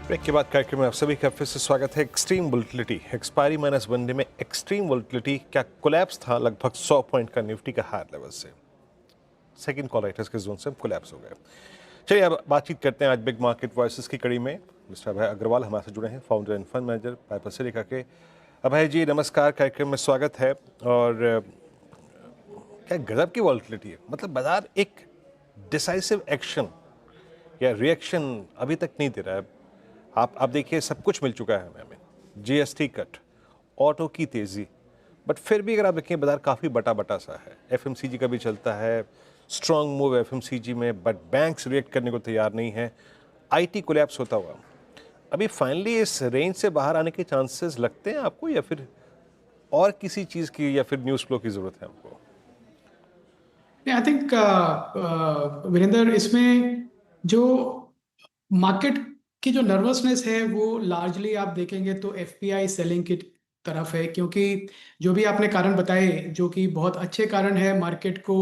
Break के बाद कार्यक्रम में आप सभी का फिर से स्वागत है। Extreme volatility expiry minus one day में एक्सट्रीम वोलेटिलिटी क्या कोलैप्स था लगभग 100 पॉइंट का निफ्टी का हायर लेवल से। सेकंड कॉल राइटर्स के जोन से हम कोलैप्स हो गए। चलिए अब बातचीत करते हैं आज बिग मार्केट वॉइसेस की कड़ी में। मिस्टर अभय अग्रवाल हमारे साथ जुड़े हैं, founder end fund manager Piper silica के। अभय जी नमस्कार, कार्यक्रम में स्वागत है। और क्या गजब की वॉलेटिलिटी है, मतलब बाजार एक डिसाइसिव एक्शन या रिएक्शन अभी तक नहीं दे रहा है। आप देखिए सब कुछ मिल चुका है हमें, जीएसटी कट, ऑटो की तेज़ी, बट फिर भी अगर आप देखें बाजार काफ़ी बटा बटा सा है। एफएमसीजी का भी चलता है, स्ट्रॉन्ग मूव एफएमसीजी में, बट बैंक्स रिएक्ट करने को तैयार नहीं है। आईटी कोलैप्स होता हुआ अभी फाइनली इस रेंज से बाहर आने के चांसेस लगते हैं आपको, या फिर और किसी चीज़ की या फिर न्यूज़ फ्लो की ज़रूरत है हमको? आई थिंक वीरेंद्र, इसमें जो मार्केट की जो नर्वसनेस है वो लार्जली आप देखेंगे तो एफपीआई सेलिंग की तरफ है, क्योंकि जो भी आपने कारण बताए जो कि बहुत अच्छे कारण है मार्केट को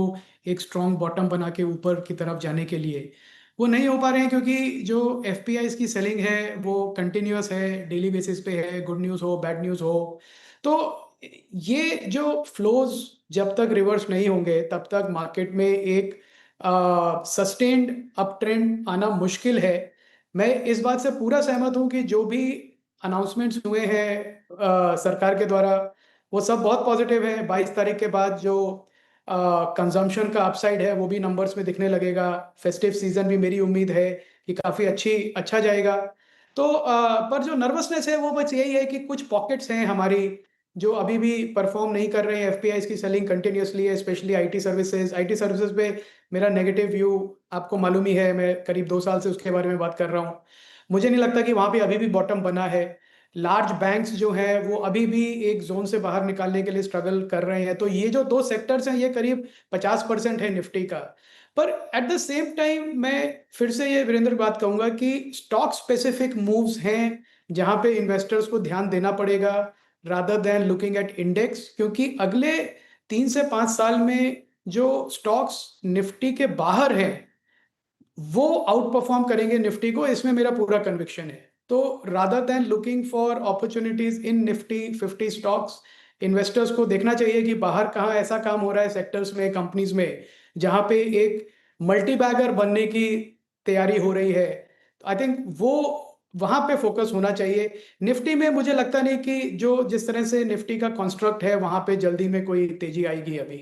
एक स्ट्रॉन्ग बॉटम बना के ऊपर की तरफ जाने के लिए, वो नहीं हो पा रहे हैं क्योंकि जो एफपीआई की सेलिंग है वो कंटिन्यूअस है, डेली बेसिस पे है, गुड न्यूज़ हो बैड न्यूज़ हो। तो ये जो फ्लोज जब तक रिवर्स नहीं होंगे तब तक मार्केट में एक सस्टेन्ड अप ट्रेंड आना मुश्किल है। मैं इस बात से पूरा सहमत हूं कि जो भी अनाउंसमेंट्स हुए हैं सरकार के द्वारा वो सब बहुत पॉजिटिव है। 22 तारीख के बाद जो कंजम्पशन का अपसाइड है वो भी नंबर्स में दिखने लगेगा। फेस्टिव सीजन भी मेरी उम्मीद है कि काफ़ी अच्छा जाएगा। तो पर जो नर्वसनेस है वो बस यही है कि कुछ पॉकेट्स हैं हमारी जो अभी भी परफॉर्म नहीं कर रहे हैं। एफपीआई की सेलिंग कंटिन्यूअसली है, स्पेशली आईटी सर्विसेज पे मेरा नेगेटिव व्यू आपको मालूम ही है। मैं करीब 2 साल से उसके बारे में बात कर रहा हूँ। मुझे नहीं लगता कि वहाँ पे अभी भी बॉटम बना है। लार्ज बैंक्स जो हैं वो अभी भी एक जोन से बाहर निकालने के लिए स्ट्रगल कर रहे हैं। तो ये जो दो सेक्टर्स हैं ये करीब 50% है निफ्टी का। पर एट द सेम टाइम मैं फिर से ये वीरेंद्र बात कहूंगा कि स्टॉक स्पेसिफिक मूव्स हैं जहां पे इन्वेस्टर्स को ध्यान देना पड़ेगा rather than looking at index, क्योंकि अगले 3 से 5 साल में जो स्टॉक्स निफ्टी के बाहर हैं वो आउट परफॉर्म करेंगे निफ्टी को, इसमें मेरा पूरा कन्विक्शन है। तो rather than looking for opportunities in Nifty 50 stocks, investors को देखना चाहिए कि बाहर कहाँ ऐसा काम हो रहा है सेक्टर्स में, कंपनीज में जहां पे एक मल्टी बैगर बनने की तैयारी हो रही है। आई थिंक वो वहां पे फोकस होना चाहिए। निफ्टी में मुझे लगता नहीं कि जो जिस तरह से निफ्टी का कंस्ट्रक्ट है वहां पे जल्दी में कोई तेजी आएगी अभी।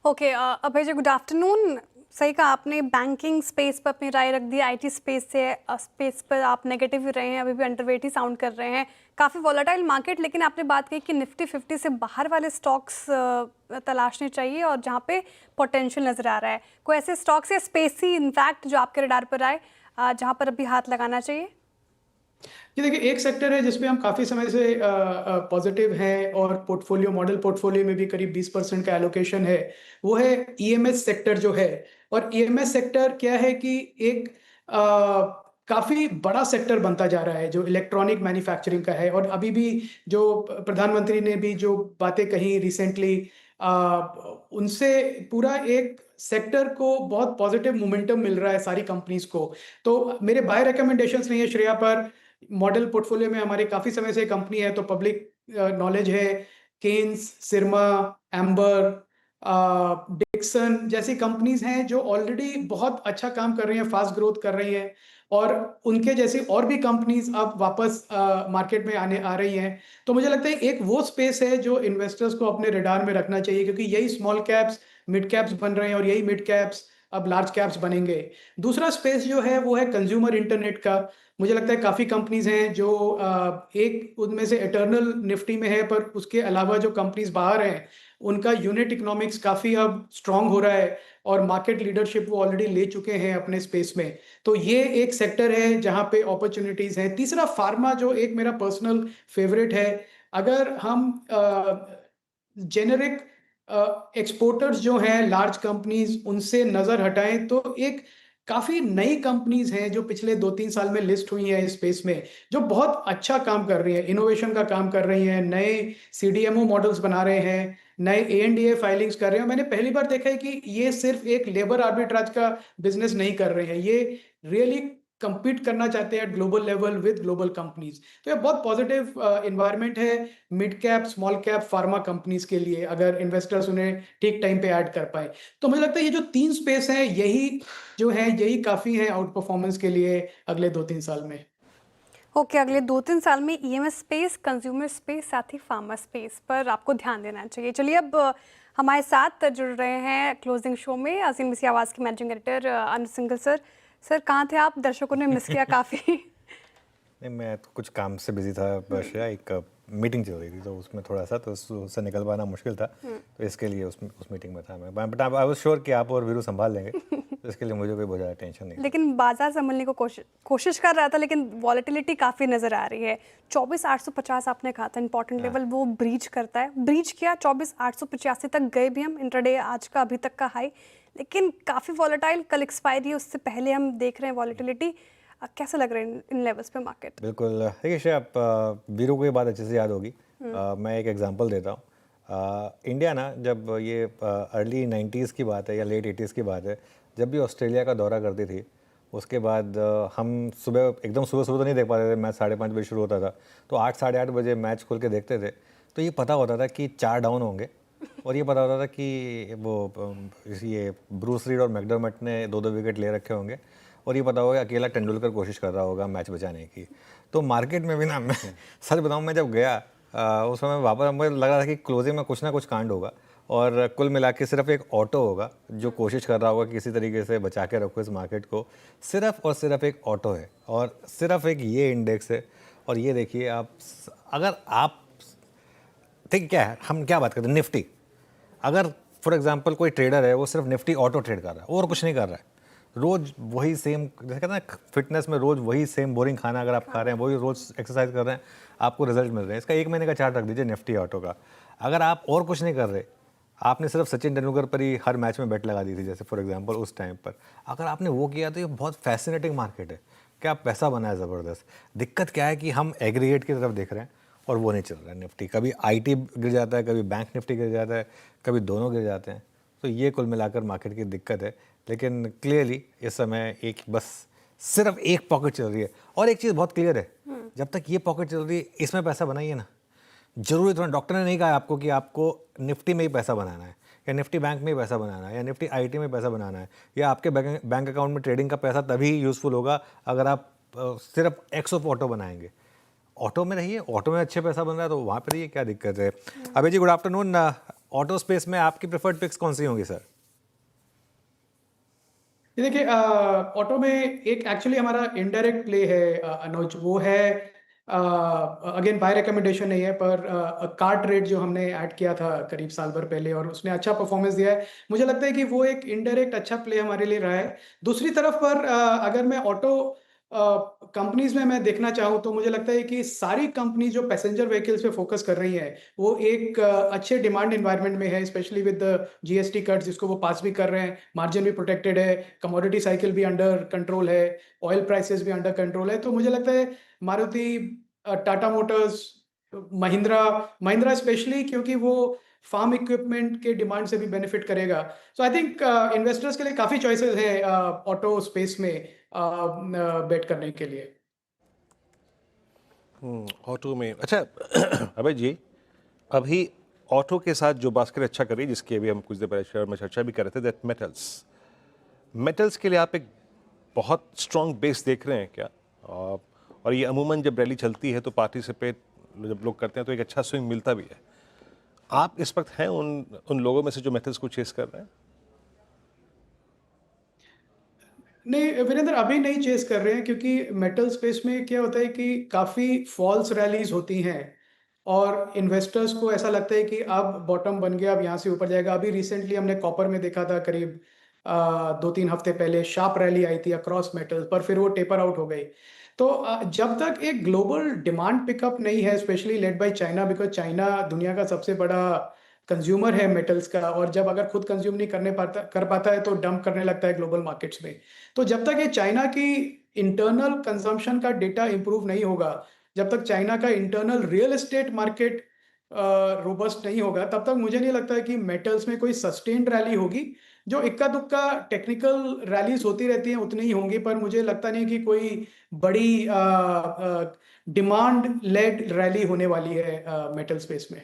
ओके अभय जी, गुड आफ्टरनून। सही कहा आपने, बैंकिंग स्पेस पर अपनी राय रख दी, आईटी स्पेस पर आप नेगेटिव ही रहे हैं, अभी भी अंडरवेट ही साउंड कर रहे हैं। काफ़ी वॉलेटाइल मार्केट, लेकिन आपने बात की कि निफ्टी 50 से बाहर वाले स्टॉक्स तलाशने चाहिए और जहाँ पे पोटेंशियल नज़र आ रहा है। कोई ऐसे स्टॉक्स या स्पेस ही इनफैक्ट जो आपके रडार पर आए जहाँ पर अभी हाथ लगाना चाहिए? ये देखिए, एक सेक्टर है जिसपे हम काफी समय से पॉजिटिव हैं और मॉडल पोर्टफोलियो में भी करीब 20% का एलोकेशन है, वो है ईएमएस सेक्टर जो है। और ईएमएस सेक्टर क्या है कि एक काफी बड़ा सेक्टर बनता जा रहा है जो इलेक्ट्रॉनिक मैन्युफैक्चरिंग का है। और अभी भी जो प्रधानमंत्री ने भी जो बातें कही रिसेंटली, उनसे पूरा एक सेक्टर को बहुत पॉजिटिव मोमेंटम मिल रहा है सारी कंपनीज को। तो मेरे बाय रिकमेंडेशंस नहीं है श्रेया पर। मॉडल पोर्टफोलियो में हमारे काफी समय से कंपनी है तो पब्लिक नॉलेज है। केन्स, सिरमा, एम्बर, डिक्सन जैसी कंपनीज हैं जो ऑलरेडी बहुत अच्छा काम कर रही हैं, फास्ट ग्रोथ कर रही हैं। और उनके जैसी और भी कंपनीज अब वापस मार्केट में आने आ रही हैं। तो मुझे लगता है एक वो स्पेस है जो इन्वेस्टर्स को अपने रडार में रखना चाहिए, क्योंकि यही स्मॉल कैप्स मिड कैप्स बन रहे हैं और यही मिड कैप्स अब लार्ज कैप्स बनेंगे। दूसरा स्पेस जो है वो है कंज्यूमर इंटरनेट का। मुझे लगता है काफी कंपनीज हैं जो एक उनमें से इटर्नल निफ्टी में है, पर उसके अलावा जो कंपनीज बाहर हैं उनका यूनिट इकोनॉमिक्स काफी अब स्ट्रांग हो रहा है और मार्केट लीडरशिप वो ऑलरेडी ले चुके हैं अपने स्पेस में। तो ये एक सेक्टर है जहां पे अपॉर्चुनिटीज है। तीसरा फार्मा, जो एक मेरा पर्सनल फेवरेट है। अगर हम जेनेरिक एक्सपोर्टर्स जो हैं लार्ज कंपनीज उनसे नजर हटाएं तो एक काफी नई कंपनीज हैं जो पिछले 2-3 साल में लिस्ट हुई हैं इस स्पेस में, जो बहुत अच्छा काम कर रही हैं, इनोवेशन का काम कर रही हैं, नए सीडीएमओ मॉडल्स बना रहे हैं, नए एएनडीए फाइलिंग्स कर रहे हैं। मैंने पहली बार देखा है कि ये सिर्फ एक लेबर आर्बिट्राज का बिजनेस नहीं कर रहे हैं, ये रियली compete करना चाहते हैं global level with global companies. तो ये बहुत पॉजिटिव इन्वायरमेंट है mid cap, small cap, pharma companies के लिए, अगर इन्वेस्टर्स उन्हें ठीक टाइम पे ऐड कर पाए। तो मुझे लगता है ये जो 3 स्पेस है, यही काफ़ी है आउट परफॉर्मेंस के लिए अगले 2-3 साल में। ओके, अगले 2-3 साल में ईएमएस स्पेस, कंज्यूमर स्पेस, साथ ही फार्मा स्पेस पर आपको ध्यान देना चाहिए। चलिए अब हमारे साथ जुड़ रहे हैं क्लोजिंग शो में अज़ीम मिसी आवाज़ के मैनेजिंग डायरेक्टर अनुज सिंघल सर। सर कहाँ थे आप? दर्शकों ने मिस किया काफ़ी। नहीं, मैं तो कुछ काम से बिजी था श्रेया, एक मीटिंग चल रही थी तो उसमें थोड़ा सा तो उससे निकल पाना मुश्किल था, तो इसके लिए उस मीटिंग में था मैं, बट आई वाज श्योर कि आप और वीरू संभाल लेंगे, तो इसके लिए मुझे कोई बहुत ज़्यादा टेंशन नहीं। लेकिन बाजार संभलने को कोशिश कर रहा था, लेकिन वॉलेटिलिटी काफ़ी नज़र आ रही है। 24,850 आपने कहा था इंपॉर्टेंट लेवल, वो ब्रीच करता है, ब्रीच किया, 24,885 तक गए भी हम, इंट्राडे आज का अभी तक का हाई, लेकिन काफ़ी वॉलेटाइल। कल एक्सपायरी है, उससे पहले हम देख रहे हैं वॉलेटिलिटी। कैसे लग रहे हैं इन लेवल्स पे मार्केट? बिल्कुल, देखिए श्रेया, आप वीरू को ये बात अच्छे से याद होगी। मैं एक एग्जांपल देता हूँ। इंडिया ना, जब ये अर्ली 90s की बात है या लेट 80s की बात है, जब भी ऑस्ट्रेलिया का दौरा करती थी, उसके बाद हम एकदम सुबह सुबह तो नहीं देख पाते थे, मैच 5:30 बजे शुरू होता था, तो 8 साढ़े 8 बजे मैच खोल के देखते थे, तो ये पता होता था कि 4 डाउन होंगे, और ये पता होता था कि ये ब्रूस रीड और मैकडरमट ने 2-2 विकेट ले रखे होंगे, और ये पता होगा अकेला तेंदुलकर कोशिश कर रहा होगा मैच बचाने की। तो मार्केट में भी ना, मैं सच बताऊं, मैं जब गया उस समय वापस, मुझे लग रहा था कि क्लोजिंग में कुछ ना कुछ कांड होगा, और कुल मिला के सिर्फ एक ऑटो होगा जो कोशिश कर रहा होगा कि किसी तरीके से बचा के रखो इस मार्केट को। सिर्फ और सिर्फ एक ऑटो है, और सिर्फ एक ये इंडेक्स है। और ये देखिए आप, अगर आप ठीक, क्या है, हम क्या बात करते हैं, निफ्टी, अगर फॉर एग्जांपल कोई ट्रेडर है, वो सिर्फ निफ्टी ऑटो ट्रेड कर रहा है और कुछ नहीं कर रहा है, रोज वही सेम, जैसे कहते हैं फिटनेस में रोज वही सेम बोरिंग खाना अगर आप खा रहे हैं, वही रोज एक्सरसाइज कर रहे हैं, आपको रिजल्ट मिल रहे हैं। इसका 1 महीने का चार्ट रख दीजिए निफ्टी ऑटो का। अगर आप और कुछ नहीं कर रहे, आपने सिर्फ सचिन तेंदुलकर पर ही हर मैच में बेट लगा दी थी, जैसे फॉर एग्जांपल उस टाइम पर, अगर आपने वो किया तो ये बहुत फैसिनेटिंग मार्केट है, क्या पैसा बना है ज़बरदस्त। दिक्कत क्या है कि हम एग्रीगेट की तरफ देख रहे हैं और वो नहीं चल रहा है। निफ्टी कभी आईटी गिर जाता है, कभी बैंक निफ्टी गिर जाता है, कभी दोनों गिर जाते हैं। तो ये कुल मिलाकर मार्केट की दिक्कत है। लेकिन क्लियरली इस समय एक बस सिर्फ एक पॉकेट चल रही है, और एक चीज़ बहुत क्लियर है, जब तक ये पॉकेट चल रही है इसमें पैसा बनाइए ना। जरूरी थोड़ा, डॉक्टर ने नहीं कहा आपको कि आपको निफ्टी में ही पैसा बनाना है, या निफ्टी बैंक में ही पैसा बनाना है, या निफ्टी आईटी में पैसा बनाना है, या आपके बैंक अकाउंट में ट्रेडिंग का पैसा तभी यूज़फुल होगा अगर आप सिर्फ एक्स ऑफ ऑटो बनाएंगे। ऑटो में रहिए, ऑटो में अच्छे पैसा बन रहा है तो वहाँ पर रहिए, क्या दिक्कत है। अभय जी, गुड आफ्टरनून। ऑटो स्पेस में आपकी प्रेफर्ड पिक्स कौन सी होंगी सर? ये देखिए, ऑटो में एक एक्चुअली हमारा इनडायरेक्ट प्ले है अनुज, वो है अगेन बाय रिकमेंडेशन नहीं है, पर कार्ट रेट जो हमने ऐड किया था करीब साल भर पहले, और उसने अच्छा परफॉर्मेंस दिया है। मुझे लगता है कि वो एक इनडायरेक्ट अच्छा प्ले हमारे लिए रहा है। दूसरी तरफ पर अगर मैं ऑटो कंपनीज में मैं देखना चाहूँ, तो मुझे लगता है कि सारी कंपनी जो पैसेंजर व्हीकल्स पे फोकस कर रही है, वो एक अच्छे डिमांड एनवायरनमेंट में है, स्पेशली विद जीएसटी कट जिसको वो पास भी कर रहे हैं, मार्जिन भी प्रोटेक्टेड है, कमोडिटी साइकिल भी अंडर कंट्रोल है, ऑयल प्राइसेस भी अंडर कंट्रोल है। तो मुझे लगता है मारुति, टाटा मोटर्स, महिंद्रा महिंद्रा स्पेशली, क्योंकि वो फार्म इक्विपमेंट के डिमांड से भी बेनिफिट करेगा। सो आई थिंक इन्वेस्टर्स के लिए काफ़ी चॉइसेस हैं ऑटो स्पेस में बेट करने के लिए। ऑटो में अच्छा। अबे जी, अभी ऑटो के साथ जो बास्केट अच्छा कर रही है, जिसकी अभी हम कुछ देर पहले शेयर में चर्चा भी कर रहे थे, दैट मेटल्स के लिए आप एक बहुत स्ट्रॉन्ग बेस देख रहे हैं क्या? और ये अमूमन जब रैली चलती है तो पार्टिसिपेट जब लोग करते हैं तो एक अच्छा स्विंग मिलता भी है। आप इस वक्त हैं उन लोगों में से जो मेटल्स को चेस कर रहे हैं? नहीं वीरेंद्र, अभी नहीं चेस कर रहे हैं, क्योंकि मेटल स्पेस में क्या होता है कि काफ़ी फॉल्स रैलीज होती हैं, और इन्वेस्टर्स को ऐसा लगता है कि अब बॉटम बन गया, अब यहाँ से ऊपर जाएगा। अभी रिसेंटली हमने कॉपर में देखा था, करीब 2-3 हफ्ते पहले शार्प रैली आई थी अक्रॉस मेटल, पर फिर वो टेपर आउट हो गई। तो जब तक एक ग्लोबल डिमांड पिकअप नहीं है, specially led by China, because China दुनिया का सबसे बड़ा कंज्यूमर है मेटल्स का, और जब अगर खुद कंज्यूम नहीं कर पाता है तो डंप करने लगता है ग्लोबल मार्केट्स में। तो जब तक ये चाइना की इंटरनल कंजम्पशन का डेटा इंप्रूव नहीं होगा, जब तक चाइना का internal real estate market robust नहीं होगा, तब तक मुझे नहीं लगता है कि मेटल्स में कोई सस्टेन्ड रैली होगी। जो इक्का दुक्का टेक्निकल रैलीज होती रहती हैं उतनी ही होंगी, पर मुझे लगता नहीं कि कोई बड़ी डिमांड लेड रैली होने वाली है मेटल स्पेस में।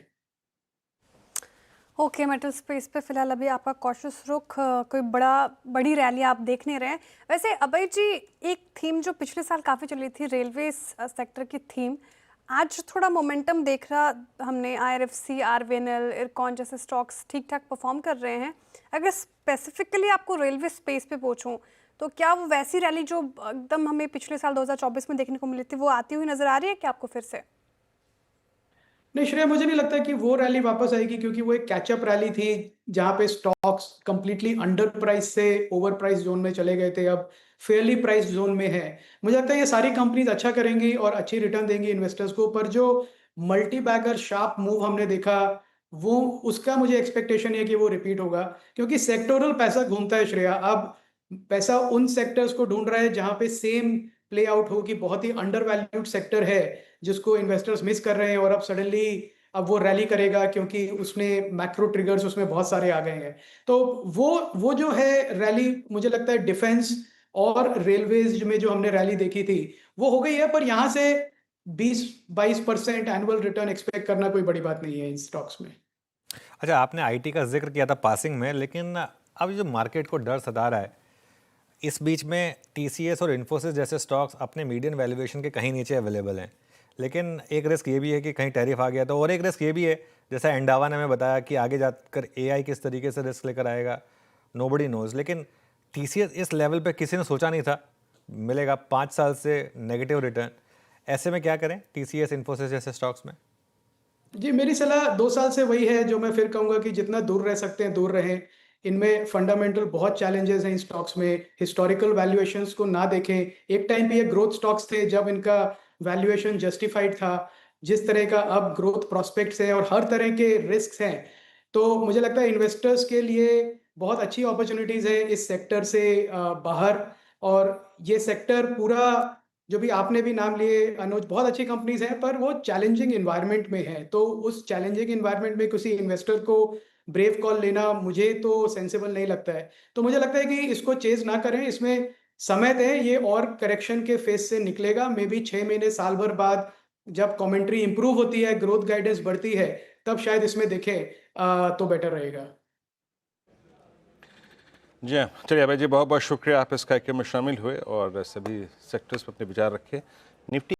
ओके, मेटल स्पेस पे फिलहाल अभी आपका कॉशियस रुख, कोई बड़ी रैली आप देख नहीं रहे हैं। वैसे अभय जी, एक थीम जो पिछले साल काफ़ी चली थी, रेलवे सेक्टर की थीम, आज थोड़ा मोमेंटम देख रहा हमने। IRFC, RVNL, इरकॉन जैसे स्टॉक्स ठीक ठाक परफॉर्म कर रहे हैं। अगर स्पेसिफिकली आपको रेलवे स्पेस पे पूछूं तो क्या वो वैसी रैली जो एकदम हमें पिछले साल 2024 में देखने को मिली थी वो आती हुई नजर आ रही है क्या आपको फिर से? नहीं श्रेया, मुझे नहीं लगता कि वो रैली वापस आएगी, क्योंकि वो एक कैचअप रैली थी जहां पे स्टॉक्स कंप्लीटली अंडर प्राइस से ओवर प्राइस जोन में चले गए थे, अब फेयरली प्राइस जोन में है। मुझे लगता है ये सारी कंपनीज अच्छा करेंगी और अच्छी रिटर्न देंगी इन्वेस्टर्स को, पर जो मल्टी बैगर शार्प मूव हमने देखा वो, उसका मुझे एक्सपेक्टेशन है कि वो रिपीट होगा, क्योंकि सेक्टोरल पैसा घूमता है श्रेया। अब पैसा उन सेक्टर्स को ढूंढ रहा है जहां पे सेम प्ले आउट हो कि बहुत ही अंडर वैल्यूड सेक्टर है जिसको इन्वेस्टर्स मिस कर रहे हैं, और अब सडनली अब वो रैली करेगा क्योंकि उसने मैक्रो ट्रिगर्स उसमें बहुत सारे आ गए हैं। तो वो जो है रैली, मुझे लगता है डिफेंस और रेलवेज में जो हमने रैली देखी थी वो हो गई है, पर यहाँ से 20-22% एनुअल रिटर्न एक्सपेक्ट करना कोई बड़ी बात नहीं है इन स्टॉक्स में। अच्छा, आपने आईटी का जिक्र किया था पासिंग में, लेकिन अब जो मार्केट को डर सता रहा है, इस बीच में टीसीएस और इन्फोसिस जैसे स्टॉक्स अपने मीडियन वैल्यूएशन के कहीं नीचे अवेलेबल हैं। लेकिन एक रिस्क ये भी है कि कहीं टैरिफ आ गया तो, और एक रिस्क ये भी है, जैसा एंडावा ने हमें बताया कि आगे जाकर एआई किस तरीके से रिस्क लेकर आएगा, नोबडी नोज। लेकिन टीसीएस इस लेवल पे किसी ने सोचा नहीं था मिलेगा, 5 साल से नेगेटिव रिटर्न। ऐसे में क्या करें टीसीएस, इन्फोसिस जैसे स्टॉक्स में? जी, मेरी सलाह 2 साल से वही है जो मैं फिर कहूँगा कि जितना दूर रह सकते हैं दूर रहें। इनमें फंडामेंटल बहुत चैलेंजेस हैं इन स्टॉक्स में, हिस्टोरिकल वैल्यूएशंस को ना देखें। एक टाइम पे ये ग्रोथ स्टॉक्स थे जब इनका वैल्यूएशन जस्टिफाइड था। जिस तरह का अब ग्रोथ प्रॉस्पेक्ट्स है और हर तरह के रिस्क्स हैं, तो मुझे लगता है इन्वेस्टर्स के लिए बहुत अच्छी अपॉर्चुनिटीज़ है इस सेक्टर से बाहर। और ये सेक्टर पूरा, जो भी आपने भी नाम लिए अनुज, बहुत अच्छी कंपनीज हैं, पर वो चैलेंजिंग इन्वायरमेंट में है। तो उस चैलेंजिंग इन्वायरमेंट में किसी इन्वेस्टर को ब्रेव कॉल लेना मुझे तो सेंसिबल नहीं लगता है। तो मुझे लगता है कि इसको चेज ना करें, इसमें समय दें, ये और करेक्शन के फेज से निकलेगा। मे बी 6 महीने साल भर बाद जब कमेंट्री इंप्रूव होती है, ग्रोथ गाइडेंस बढ़ती है, तब शायद इसमें देखें तो बेटर रहेगा। जी हाँ, चलिए अभय जी, बहुत बहुत शुक्रिया, आप इस कार्यक्रम में शामिल हुए और सभी सेक्टर्स पर अपने विचार रखे। निफ्टी